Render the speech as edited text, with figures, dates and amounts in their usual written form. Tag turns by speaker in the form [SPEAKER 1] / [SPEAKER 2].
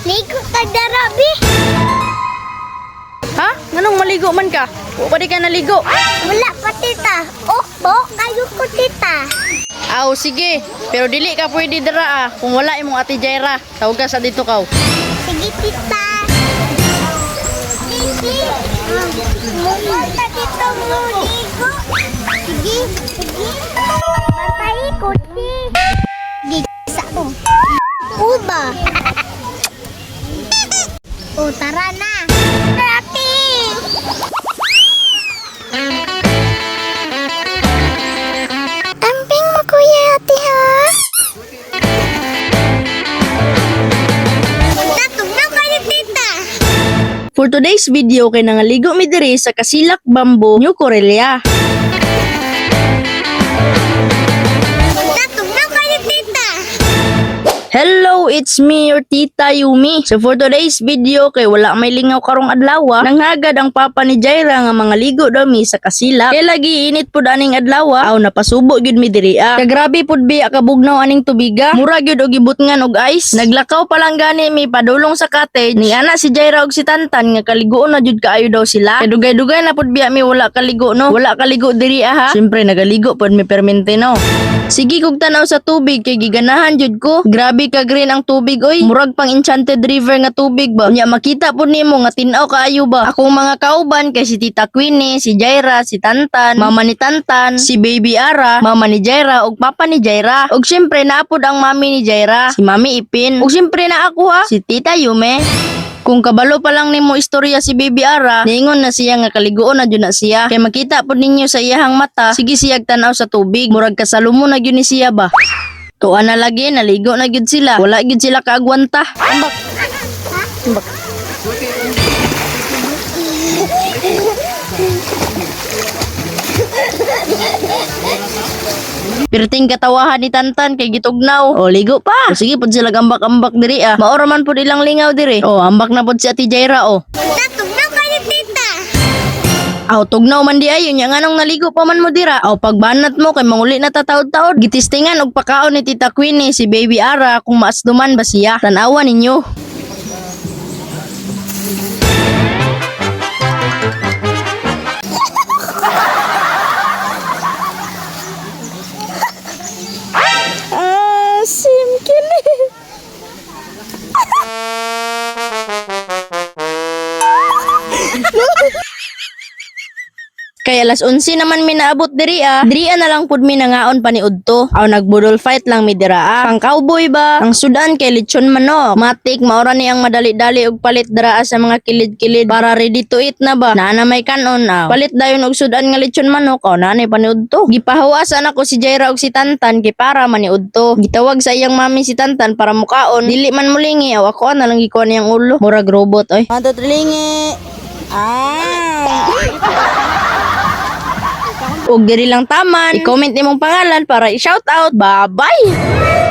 [SPEAKER 1] Ligo tag darabi.
[SPEAKER 2] Ha? Nganong maligo man ka? O pa di ka naligo?
[SPEAKER 1] Wala pa tita. Oh, bo, kayo ko tita.
[SPEAKER 2] Aw, sige. Pero dili ka pwede dira kung wala imong ate Jaira. Tawag ka sa dito kaw.
[SPEAKER 1] Sige tita. Sige. Mumunta dito mo ligo. Sige, sige. Matay ko ti. Gisa ko. Uba. Oh, tara na. Ate. Amping mo kuya ate ha. Natugnaw kayo tita.
[SPEAKER 2] For today's video kay nangaligo mi diri sa Kasilak Bamboo, New Corelia.
[SPEAKER 1] Natugnaw kayo tita.
[SPEAKER 2] Hello, it's me, your Tita Yumi. So for today's video, kay wala may lingaw karong adlaw, nanghagad ang papa ni Jaira nga mga ligo daw mi sa Kasilak. Kay lagi init pud aning adlaw, aw napasubo gyud mi diri. Kay grabe pud bi akabugnaw aning tubiga. Mura gyud og gibutngan og ice. Naglakaw pa lang gani mi padulong sa cottage. Ni ana si Jaira og si Tantan nga kaligoon na jud kaayo daw sila. Kay dugay-dugay na pud biya mi wala kaligo no. Wala kaligo diri ha. Syempre nagaligo pud mi permente no. Sige kog tanaw sa tubig kay giganahan jud ko. Grabe ka green ang tubig oy. Murag pang enchanted river nga tubig ba. Nya makita pud nimo nga tin-aw kaayo ba. Akong mga kauban kay si Tita Queenie, si Jaira, si Tantan, mama ni Tantan, si Baby Ara, mama ni Jaira ug papa ni Jaira. Ug syempre naapod ang mami ni Jaira, si Mami Ipin. Ug syempre na ako ha, si Tita Yume. Kung kabalo pa lang nimo istorya si Baby Ara, niingon na siya nga kaligoon na jud na siya. Kay makita pud ninyo sa iyahang mata, sige siyag tanaw sa tubig. Murag kasalumo na gyud ni siya ba. Tuwa na lagi, naligo na gyud sila. Wala gyud sila kaagwanta. Ambak. Ambak. Pirting katawahan ni Tantan kay gitugnaw. O ligo pa. O, sige pud sila ambak-ambak diri Maora man pud ilang lingaw diri. O ambak na pud si Ate Jaira o.
[SPEAKER 1] Natugnaw kayo tita.
[SPEAKER 2] Aw tugnaw man di ayo nya nganong naligo pa man mo dira. Aw pagbanat mo kay manguli na tataod-taod. Gitistingan og pakaon ni Tita Queenie si Baby Ara kung maasduman ba siya. Tan-awa ninyo. Asim kini. Kaya alas 11 naman mi naabot diri Diri na lang pud mi nangaon pa ni udto. Aw nagbudol fight lang mi dira Ang cowboy ba? Ang sudan kay lechon manok. Matik maora ni ang madali-dali og palit dira sa mga kilid-kilid para ready to eat na ba. Naa may kanon Palit dayon og sudan nga lechon manok. Aw nanay pa ni udto. Gipahawasan ako si Jaira og si Tantan kay para man ni udto. Gitawag sa iyang mami si Tantan para mukaon. Dili man mulingi aw ako na lang gikuha niyang ulo. Murag robot oy. Ato trilingi. Ug diri lang taman. I-comment nimong pangalan para i-shout out. Bye-bye!